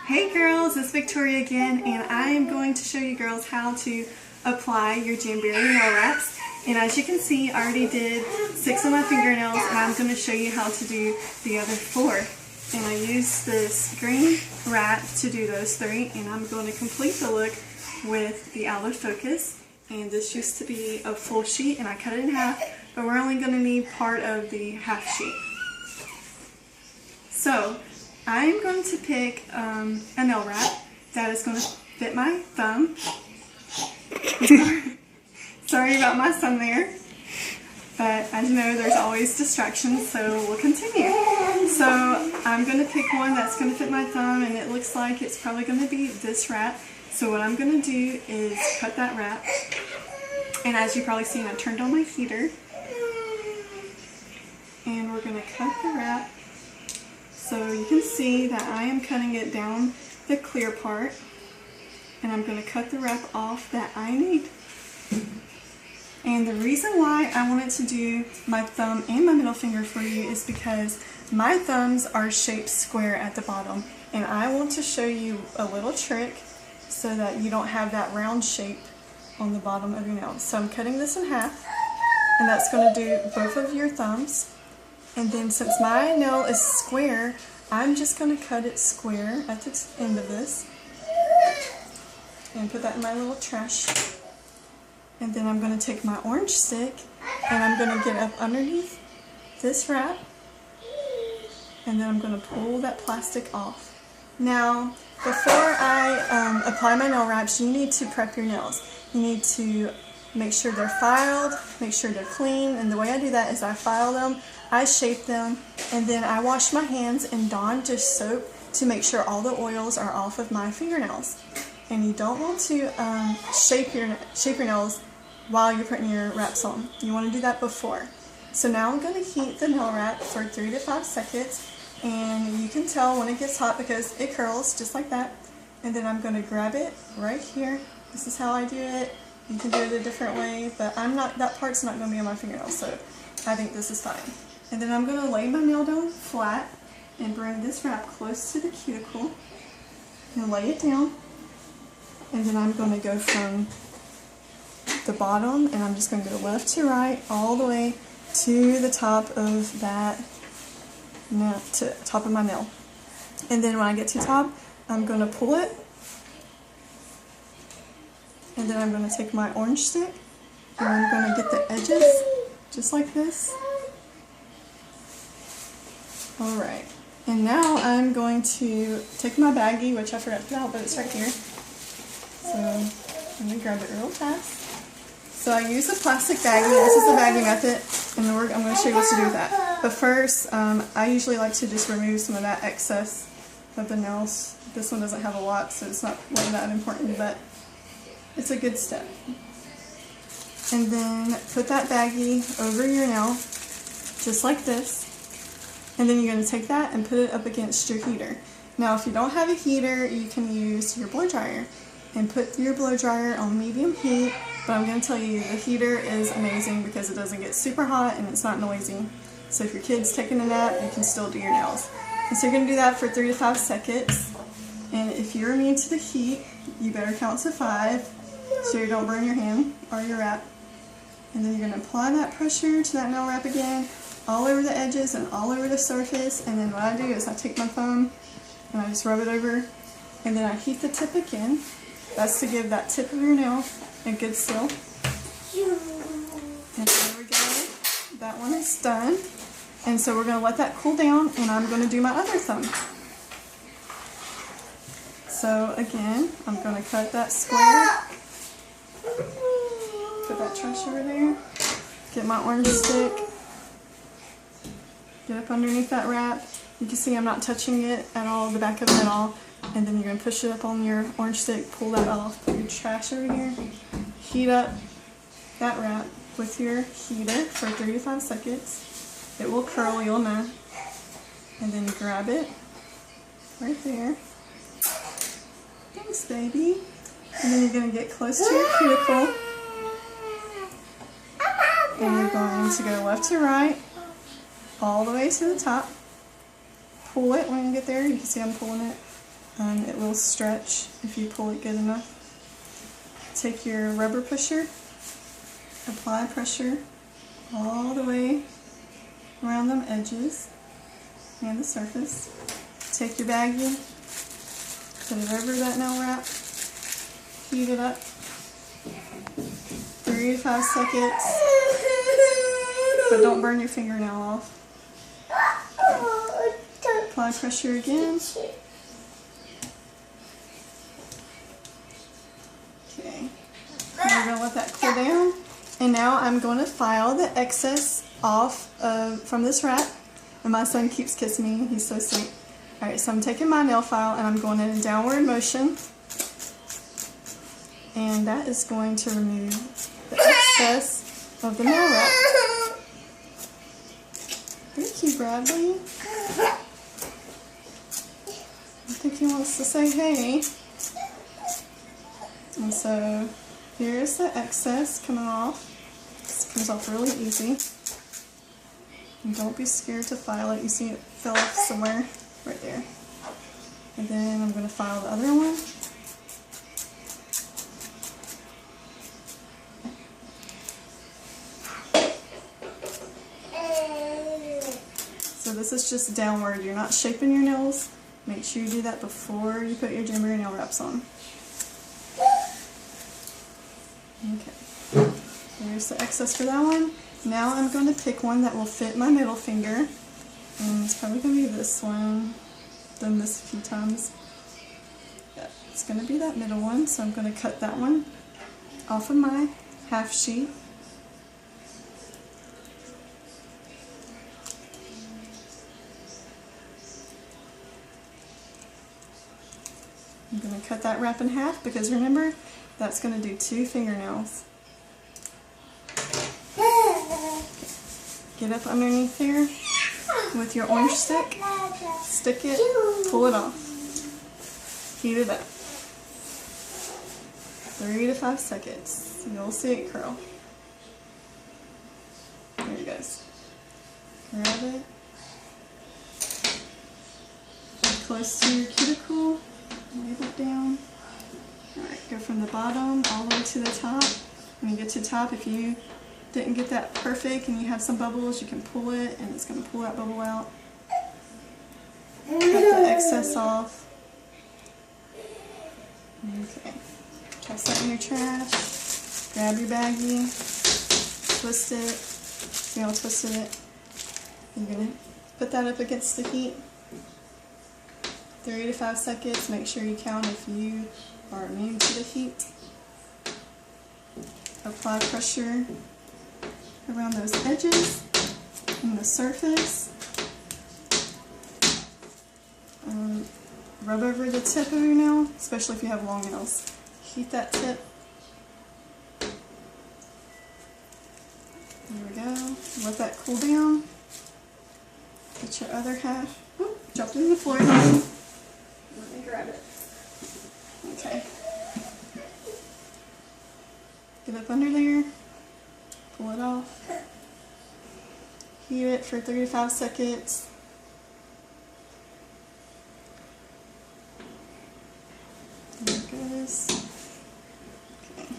Hey girls, it's Victoria again, and I am going to show you girls how to apply your Jamberry nail wraps. And as you can see, I already did 6 of my fingernails, and I'm going to show you how to do the other 4. And I used this green wrap to do those 3, and I'm going to complete the look with the out of focus. And this used to be a full sheet, and I cut it in half, but we're only going to need part of the half sheet. So I'm going to pick a nail wrap that is going to fit my thumb. Sorry about my son there, but as you know, there's always distractions, so we'll continue. So I'm going to pick one that's going to fit my thumb, and it looks like it's probably going to be this wrap. So what I'm going to do is cut that wrap, and as you've probably seen, I turned on my heater, and we're going to cut the wrap. So you can see that I am cutting it down the clear part, and I'm going to cut the wrap off that I need. And the reason why I wanted to do my thumb and my middle finger for you is because my thumbs are shaped square at the bottom, and I want to show you a little trick so that you don't have that round shape on the bottom of your nail. So I'm cutting this in half, and that's going to do both of your thumbs. And then since my nail is square, I'm just going to cut it square at the end of this and put that in my little trash. And then I'm going to take my orange stick, and I'm going to get up underneath this wrap, and then I'm going to pull that plastic off. Now, before I apply my nail wraps, you need to prep your nails. You need to make sure they're filed, make sure they're clean, and the way I do that is I file them, I shape them, and then I wash my hands in Dawn dish soap to make sure all the oils are off of my fingernails. And you don't want to shape your nails while you're putting your wraps on. You want to do that before. So now I'm going to heat the nail wrap for 3 to 5 seconds, and you can tell when it gets hot because it curls just like that. And then I'm going to grab it right here. This is how I do it. You can do it a different way, but that part's not going to be on my fingernails, so I think this is fine. And then I'm going to lay my nail down flat and bring this wrap close to the cuticle and lay it down. And then I'm going to go from the bottom, and I'm just going to go left to right all the way to the top of that nail, to top of my nail. And then when I get to the top, I'm going to pull it. And then I'm going to take my orange stick, and I'm going to get the edges just like this. Alright, and now I'm going to take my baggie, which I forgot to put out, but it's right here. So I'm going to grab it real fast. So I use a plastic baggie. This is the baggie method, and I'm going to show you what to do with that. But first, I usually like to just remove some of that excess of the nails. This one doesn't have a lot, so it's not really that important, but it's a good step. And then put that baggie over your nail, just like this. And then you're going to take that and put it up against your heater. Now, if you don't have a heater, you can use your blow dryer and put your blow dryer on medium heat. But I'm going to tell you, the heater is amazing because it doesn't get super hot and it's not noisy. So if your kid's taking a nap, you can still do your nails. And so you're going to do that for 3 to 5 seconds. And if you're immune to the heat, you better count to 5 so you don't burn your hand or your wrap. And then you're going to apply that pressure to that nail wrap again, all over the edges and all over the surface. And then what I do is I take my thumb and I just rub it over, and then I heat the tip again. That's to give that tip of your nail a good seal. And there we go. That one is done. And so we're going to let that cool down, and I'm going to do my other thumb. So again, I'm going to cut that square. Put that trash over there. Get my orange stick. Get up underneath that wrap. You can see I'm not touching it at all, the back of it at all. And then you're going to push it up on your orange stick, pull that off, put your trash over here. Heat up that wrap with your heater for 3 to 5 seconds. It will curl, you'll know. And then grab it right there. Thanks, baby. And then you're going to get close to your cuticle. And you're going to go left to right, all the way to the top. Pull it when you get there. You can see I'm pulling it. It will stretch if you pull it good enough. Take your rubber pusher, apply pressure all the way around them edges and the surface. Take your baggie, put it over that nail wrap, heat it up, 3 to 5 seconds, but don't burn your fingernail off. Apply pressure again. Okay, we're going to let that cool down. And now I'm going to file the excess off from this wrap. And my son keeps kissing me. He's so sweet. Alright, so I'm taking my nail file and I'm going in a downward motion. And that is going to remove the excess of the nail wrap. Thank you, Bradley. I think he wants to say hey. And so here's the excess coming off. This comes off really easy. And don't be scared to file it. You see it fell off somewhere right there. And then I'm going to file the other one. So this is just downward. You're not shaping your nails. Make sure you do that before you put your Jamberry nail wraps on. Okay. There's the excess for that one. Now I'm going to pick one that will fit my middle finger. And it's probably going to be this one. Done this a few times. Yeah, it's going to be that middle one. So I'm going to cut that one off of my half sheet. I'm going to cut that wrap in half because remember, that's going to do 2 fingernails. Get up underneath there with your orange stick, stick it, pull it off, heat it up. 3 to 5 seconds. You'll see it curl. There it goes. Grab it. Close to your cuticle. Lay it down. Alright, go from the bottom all the way to the top. When you get to the top, if you didn't get that perfect and you have some bubbles, you can pull it and it's going to pull that bubble out. Cut the excess off. Okay. Toss that in your trash. Grab your baggie. Twist it. See how I twisted it? You're going to put that up against the heat. 3 to 5 seconds. Make sure you count if you are immune to the heat. Apply pressure around those edges and the surface. Rub over the tip of your nail, especially if you have long nails. Heat that tip. There we go. Let that cool down. Get your other half. Oh, dropped it on the floor. Let me grab it. Okay. Get up under there. Pull it off. Heat it for 3 to 5 seconds. There it goes.